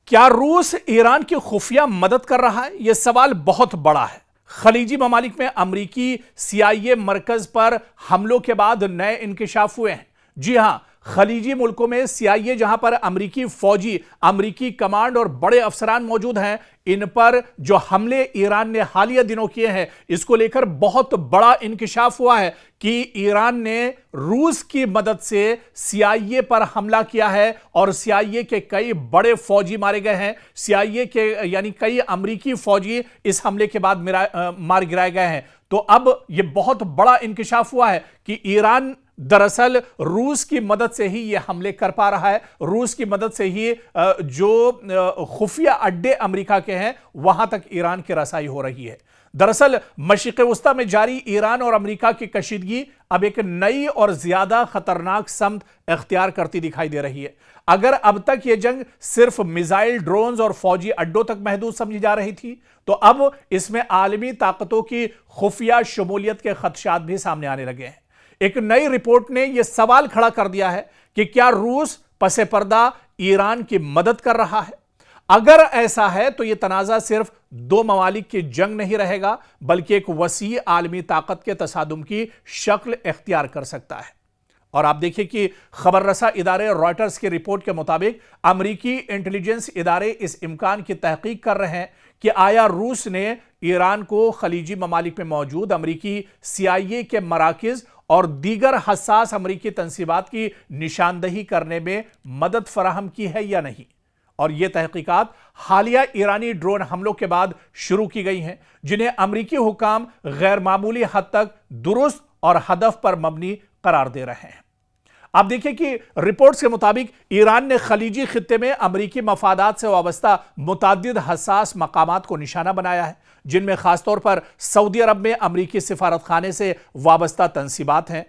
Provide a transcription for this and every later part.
क्या रूस ईरान की खुफिया मदद कर रहा है? यह सवाल बहुत बड़ा है। खलीजी ममालिक में अमरीकी CIA मरकज पर हमलों के बाद नए इंकशाफ हुए हैं। जी हां, खलीजी मुल्कों में CIA, जहां पर अमरीकी फौजी, अमरीकी कमांड और बड़े अफसरान मौजूद हैं, इन पर जो हमले ईरान ने हालिया दिनों किए हैं, इसको लेकर बहुत बड़ा इंकशाफ हुआ है कि ईरान ने रूस की मदद से CIA पर हमला किया है और CIA के कई बड़े फौजी मारे गए हैं। CIA के यानी कई अमरीकी फौजी इस हमले के बाद मार गिराए गए हैं। तो अब यह बहुत बड़ा इंकशाफ हुआ है कि ईरान दरअसल रूस की मदद से ही यह हमले कर पा रहा है। रूस की मदद से ही जो खुफिया अड्डे अमेरिका के हैं, वहां तक ईरान की रसाई हो रही है। दरअसल मशरिक़ वस्ता में जारी ईरान और अमेरिका की कशीदगी अब एक नई और ज्यादा खतरनाक समत इख्तियार करती दिखाई दे रही है। अगर अब तक यह जंग सिर्फ मिसाइल, ड्रोन्स और फौजी अड्डों तक महदूद समझी जा रही थी, तो अब इसमें आलमी ताकतों की खुफिया शमूलियत के खदशात भी सामने आने लगे हैं। एक नई रिपोर्ट ने यह सवाल खड़ा कर दिया है कि क्या रूस पसे पर्दा ईरान की मदद कर रहा है? अगर ऐसा है तो यह तनाज़ा सिर्फ दो ममालिक की जंग नहीं रहेगा, बल्कि एक वसी आलमी ताकत के तसादुम की शक्ल इख्तियार कर सकता है। और आप देखिए कि खबर रसा इदारे रॉयटर्स की रिपोर्ट के मुताबिक अमरीकी इंटेलिजेंस इदारे इस इम्कान की तहकीक कर रहे हैं कि आया रूस ने ईरान को खलीजी ममालिक में मौजूद अमरीकी CIA के मराकिज और दीगर हसास अमरीकी तंसीबात की निशानदही करने में मदद फराहम की है या नहीं। और यह तहकीकात हालिया ईरानी ड्रोन हमलों के बाद शुरू की गई हैं, जिन्हें अमरीकी हुकाम गैर मामूली हद तक दुरुस्त और हदफ पर मबनी करार दे रहे हैं। आप देखिए कि रिपोर्ट्स के मुताबिक ईरान ने खलीजी खित्ते में अमरीकी मफादात से वाबस्ता मुताद्दिद हसास मकामात को निशाना बनाया है, जिनमें खासतौर पर सऊदी अरब में अमरीकी सिफारत खाने से वाबस्ता तंसीबात हैं,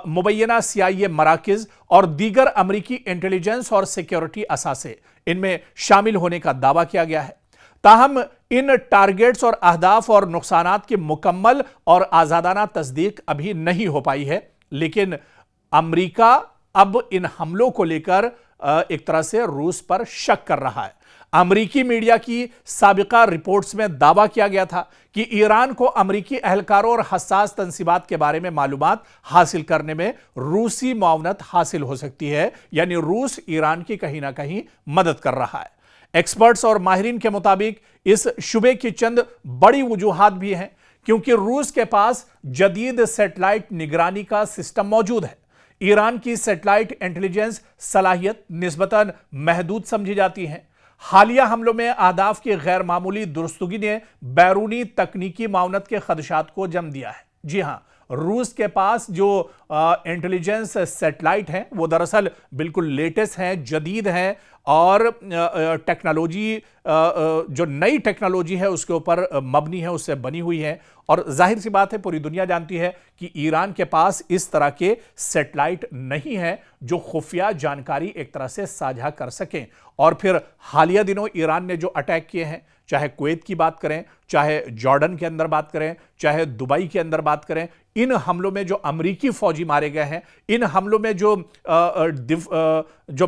मुबैना CIA मराकिज और दीगर अमरीकी इंटेलिजेंस और सिक्योरिटी असासे इनमें शामिल होने का दावा किया गया है। ताहम इन टारगेट्स और अहदाफ और नुकसानात की मुकम्मल और आजादाना तस्दीक अभी नहीं हो पाई है, लेकिन अमेरिका अब इन हमलों को लेकर एक तरह से रूस पर शक कर रहा है। अमरीकी मीडिया की साबिका रिपोर्ट्स में दावा किया गया था कि ईरान को अमरीकी अहलकारों और हसास तंसीबात के बारे में मालूमात हासिल करने में रूसी मुआवनत हासिल हो सकती है, यानी रूस ईरान की कहीं ना कहीं मदद कर रहा है। एक्सपर्ट्स और माहिरीन के मुताबिक इस शुबे की चंद बड़ी वजूहात भी हैं, क्योंकि रूस के पास जदीद सैटेलाइट निगरानी का सिस्टम मौजूद है। ईरान की सैटेलाइट इंटेलिजेंस सलाहियत निस्बतन महदूद समझी जाती है। हालिया हमलों में अहदाफ की गैर मामूली दुरुस्तगी ने बैरूनी तकनीकी मावनत के खदशात को जन्म दिया है। जी हां, रूस के पास जो इंटेलिजेंस सैटेलाइट हैं वो दरअसल बिल्कुल लेटेस्ट हैं, जदीद हैं और टेक्नोलॉजी जो नई टेक्नोलॉजी है उसके ऊपर मबनी है, उससे बनी हुई है। और जाहिर सी बात है, पूरी दुनिया जानती है कि ईरान के पास इस तरह के सैटेलाइट नहीं है जो खुफिया जानकारी एक तरह से साझा कर सकें। और फिर हालिया दिनों ईरान ने जो अटैक किए हैं, चाहे कुवैत की बात करें, चाहे जॉर्डन के अंदर बात करें, चाहे दुबई के अंदर बात करें, इन हमलों में जो अमरीकी फौजी मारे गए हैं, इन हमलों में जो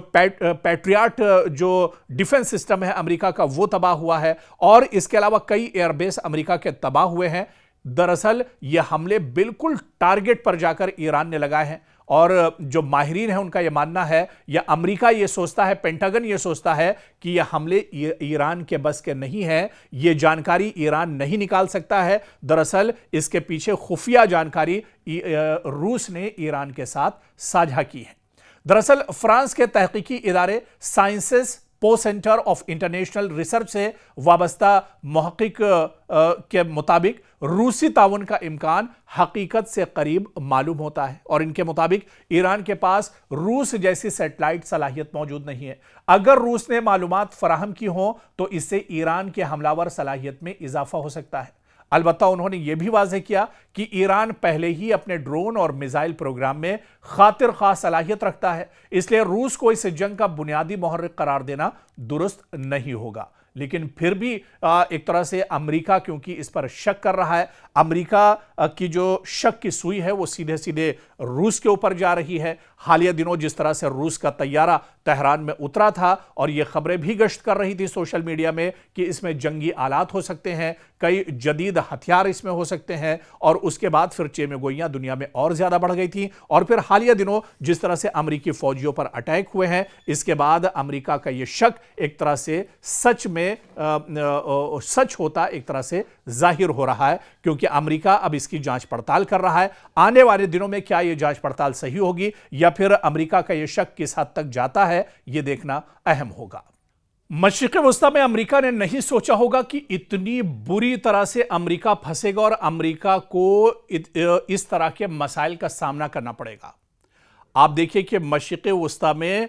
पैट्रियट जो डिफेंस सिस्टम है अमेरिका का वो तबाह हुआ है, और इसके अलावा कई एयरबेस अमेरिका के तबाह हुए हैं। दरअसल ये हमले बिल्कुल टारगेट पर जाकर ईरान ने लगाए हैं। और जो माहिरीन है उनका यह मानना है, या अमेरिका ये सोचता है, पेंटागन ये सोचता है कि यह हमले ईरान के बस के नहीं है, ये जानकारी ईरान नहीं निकाल सकता है। दरअसल इसके पीछे खुफिया जानकारी रूस ने ईरान के साथ साझा की है। दरअसल फ्रांस के तहकीकी इदारे साइंसेस पो सेंटर ऑफ इंटरनेशनल रिसर्च से वाबस्ता मुहक्किक के मुताबिक रूसी ताउन का इम्कान हकीकत से करीब मालूम होता है, और इनके मुताबिक ईरान के पास रूस जैसी सैटेलाइट सलाहियत मौजूद नहीं है। अगर रूस ने मालूमात फराहम की हो तो इससे ईरान के हमलावर सलाहियत में इजाफा हो सकता है। अलबत्ता उन्होंने यह भी वाज़ेह किया कि ईरान पहले ही अपने ड्रोन और मिसाइल प्रोग्राम में खातिर खास सलाहियत रखता है, इसलिए रूस को इस जंग का बुनियादी मुहर्रिक करार देना दुरुस्त नहीं होगा। लेकिन फिर भी एक तरह से अमेरिका क्योंकि इस पर शक कर रहा है, अमेरिका की जो शक की सुई है वो सीधे सीधे रूस के ऊपर जा रही है। हालिया दिनों जिस तरह से रूस का तैयारा तेहरान में उतरा था और यह खबरें भी गश्त कर रही थी सोशल मीडिया में कि इसमें जंगी आलात हो सकते हैं, कई जदीद हथियार इसमें हो सकते हैं। और उसके बाद फिर चेमगोइयां दुनिया में और ज्यादा बढ़ गई थी। और फिर हालिया दिनों जिस तरह से अमेरिकी फौजियों पर अटैक हुए हैं, इसके बाद अमेरिका का यह शक एक तरह से सच होता एक तरह से जाहिर हो रहा है, क्योंकि अमेरिका अब इसकी जांच पड़ताल कर रहा है। आने वाले दिनों में क्या यह जांच पड़ताल सही होगी या फिर अमेरिका का यह शक किस हद तक जाता है, यह देखना अहम होगा। मशरिक़ वस्ता में अमेरिका ने नहीं सोचा होगा कि इतनी बुरी तरह से अमेरिका फंसेगा और अमेरिका को इस तरह के मसाइल का सामना करना पड़ेगा। आप देखिए कि मशरिक़ वस्ता में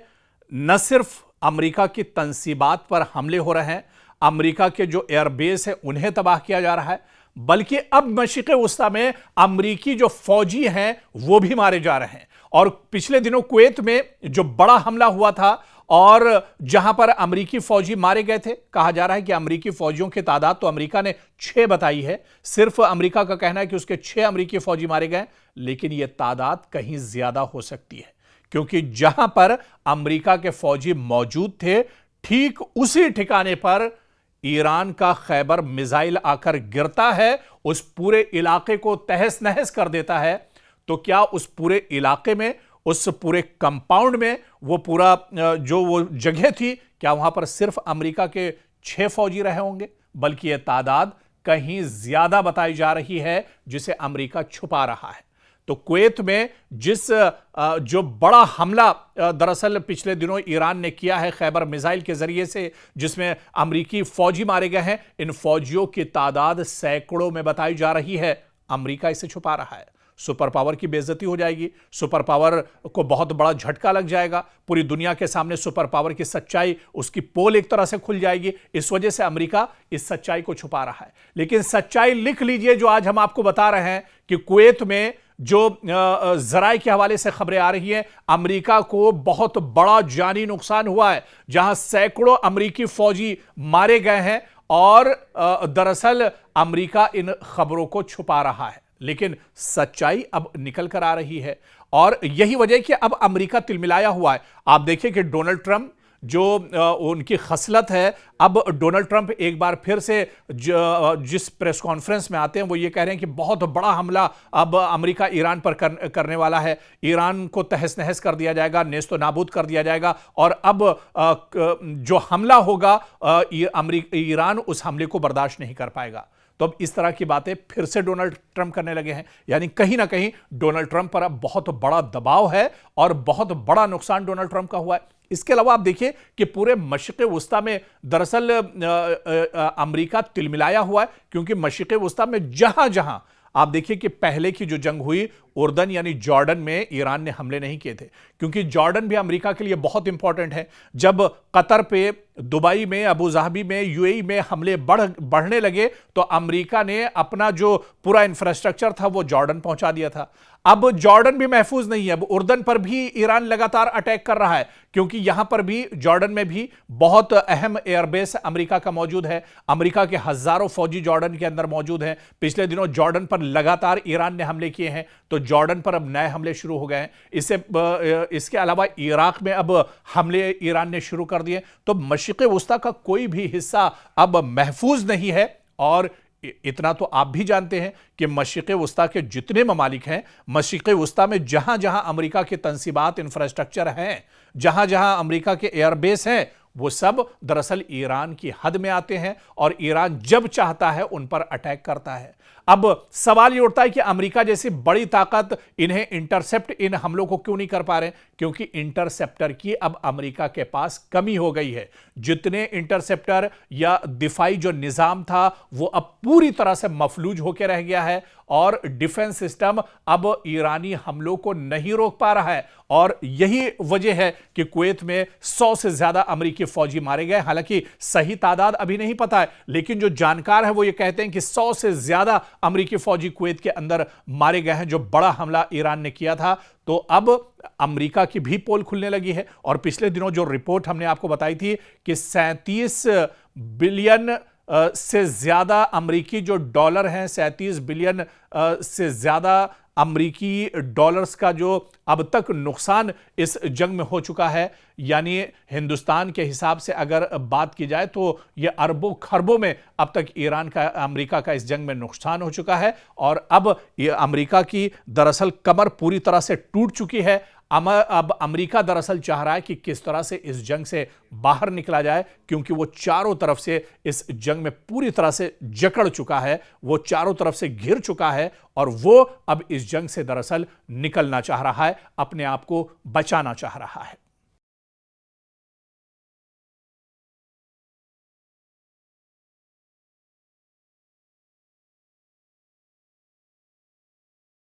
न सिर्फ अमेरिका की तंसीबात पर हमले हो रहे हैं, अमेरिका के जो एयरबेस है उन्हें तबाह किया जा रहा है, बल्कि अब मशरिक़ वस्ता में अमेरिकी जो फौजी हैं वो भी मारे जा रहे हैं। और पिछले दिनों कुवैत में जो बड़ा हमला हुआ था और जहां पर अमेरिकी फौजी मारे गए थे, कहा जा रहा है कि अमेरिकी फौजियों की तादाद तो अमेरिका ने 6 बताई है, सिर्फ अमेरिका का कहना है कि उसके 6 अमेरिकी फौजी मारे गए, लेकिन यह तादाद कहीं ज्यादा हो सकती है, क्योंकि जहां पर अमेरिका के फौजी मौजूद थे ठीक उसी ठिकाने पर ईरान का खैबर मिसाइल आकर गिरता है, उस पूरे इलाके को तहस नहस कर देता है। तो क्या उस पूरे इलाके में, उस पूरे कंपाउंड में, वो पूरा जो वो जगह थी, क्या वहां पर सिर्फ अमेरिका के 6 फौजी रहे होंगे? बल्कि यह तादाद कहीं ज्यादा बताई जा रही है, जिसे अमेरिका छुपा रहा है। तो कुवैत में जो बड़ा हमला दरअसल पिछले दिनों ईरान ने किया है खैबर मिसाइल के जरिए से, जिसमें अमेरिकी फौजी मारे गए हैं, इन फौजियों की तादाद सैकड़ों में बताई जा रही है। अमेरिका इसे छुपा रहा है। सुपर पावर की बेइज्जती हो जाएगी, सुपर पावर को बहुत बड़ा झटका लग जाएगा, पूरी दुनिया के सामने सुपर पावर की सच्चाई, उसकी पोल एक तरह से खुल जाएगी। इस वजह से अमेरिका इस सच्चाई को छुपा रहा है। लेकिन सच्चाई लिख लीजिए जो आज हम आपको बता रहे हैं कि कुवैत में जो जराए के हवाले से खबरें आ रही हैं, अमेरिका को बहुत बड़ा जानी नुकसान हुआ है, जहां सैकड़ों अमेरिकी फौजी मारे गए हैं। और दरअसल अमेरिका इन खबरों को छुपा रहा है, लेकिन सच्चाई अब निकल कर आ रही है। और यही वजह कि अब अमेरिका तिलमिलाया हुआ है। आप देखिए कि डोनाल्ड ट्रंप जो उनकी खसलत है, अब डोनाल्ड ट्रंप एक बार फिर से जिस प्रेस कॉन्फ्रेंस में आते हैं वो ये कह रहे हैं कि बहुत बड़ा हमला अब अमेरिका ईरान पर करने वाला है, ईरान को तहस नहस कर दिया जाएगा, नेस्तो नाबूद कर दिया जाएगा। और अब जो हमला होगा ईरान उस हमले को बर्दाश्त नहीं कर पाएगा। तो अब इस तरह की बातें फिर से डोनाल्ड ट्रंप करने लगे हैं, यानी कहीं ना कहीं डोनाल्ड ट्रंप पर अब बहुत बड़ा दबाव है और बहुत बड़ा नुकसान डोनाल्ड ट्रंप का हुआ है। इसके अलावा आप देखिए कि पूरे मशरिक़ वस्ता में दरअसल अमेरिका तिलमिलाया हुआ है, क्योंकि मशरिक़ वस्ता में जहां जहां आप देखिए कि पहले की जो जंग हुई उर्दन यानी जॉर्डन में ईरान ने हमले नहीं किए थे, क्योंकि जॉर्डन भी अमेरिका के लिए बहुत इंपॉर्टेंट है। जब कतर पे, दुबई में, अबू धाबी में, यूएई में हमले बढ़ने लगे तो अमेरिका ने अपना जो पूरा इंफ्रास्ट्रक्चर था वो जॉर्डन पहुंचा दिया था। अब जॉर्डन भी महफूज नहीं है, अब उर्दन पर भी ईरान लगातार अटैक कर रहा है, क्योंकि यहां पर भी जॉर्डन में भी बहुत अहम एयरबेस अमेरिका का मौजूद है। अमेरिका के हजारों फौजी जॉर्डन के अंदर मौजूद हैं। पिछले दिनों जॉर्डन पर लगातार ईरान ने हमले किए हैं, तो जॉर्डन पर अब नए हमले शुरू हो गए हैं। इसके अलावा इराक में अब हमले ईरान ने शुरू कर दिए। तो मशरिक़ वस्ता का कोई भी हिस्सा अब महफूज नहीं है। और इतना तो आप भी जानते हैं कि मशरिक़ वस्ता के जितने ममालिक हैं, मशरिक़ वस्ता में जहां जहां अमेरिका के तंसीबात, इंफ्रास्ट्रक्चर हैं, जहां जहां अमेरिका के एयरबेस हैं, वो सब दरअसल ईरान की हद में आते हैं और ईरान जब चाहता है उन पर अटैक करता है। अब सवाल ये उठता है कि अमेरिका जैसी बड़ी ताकत इन्हें इंटरसेप्ट, इन हमलों को क्यों नहीं कर पा रहे? क्योंकि इंटरसेप्टर की अब अमेरिका के पास कमी हो गई है। जितने इंटरसेप्टर या दिफाई जो निजाम था वो अब पूरी तरह से मफलूज होकर रह गया है और डिफेंस सिस्टम अब ईरानी हमलों को नहीं रोक पा रहा है। और यही वजह है कि कुवैत में 100 से ज्यादा अमेरिकी फौजी मारे गए। हालांकि सही तादाद अभी नहीं पता है, लेकिन जो जानकार है वो ये कहते हैं कि 100 से ज्यादा अमेरिकी फौजी कुवैत के अंदर मारे गए हैं, जो बड़ा हमला ईरान ने किया था। तो अब अमेरिका की भी पोल खुलने लगी है। और पिछले दिनों जो रिपोर्ट हमने आपको बताई थी कि 37 बिलियन से ज्यादा अमेरिकी जो डॉलर हैं, 37 बिलियन से ज्यादा अमरीकी डॉलर्स का जो अब तक नुकसान इस जंग में हो चुका है, यानी हिंदुस्तान के हिसाब से अगर बात की जाए तो यह अरबों खरबों में अब तक ईरान का, अमेरिका का इस जंग में नुकसान हो चुका है। और अब ये अमेरिका की दरअसल कमर पूरी तरह से टूट चुकी है। अब अमेरिका दरअसल चाह रहा है कि किस तरह से इस जंग से बाहर निकला जाए, क्योंकि वो चारों तरफ से इस जंग में पूरी तरह से जकड़ चुका है, वो चारों तरफ से घिर चुका है और वो अब इस जंग से दरअसल निकलना चाह रहा है, अपने आप को बचाना चाह रहा है।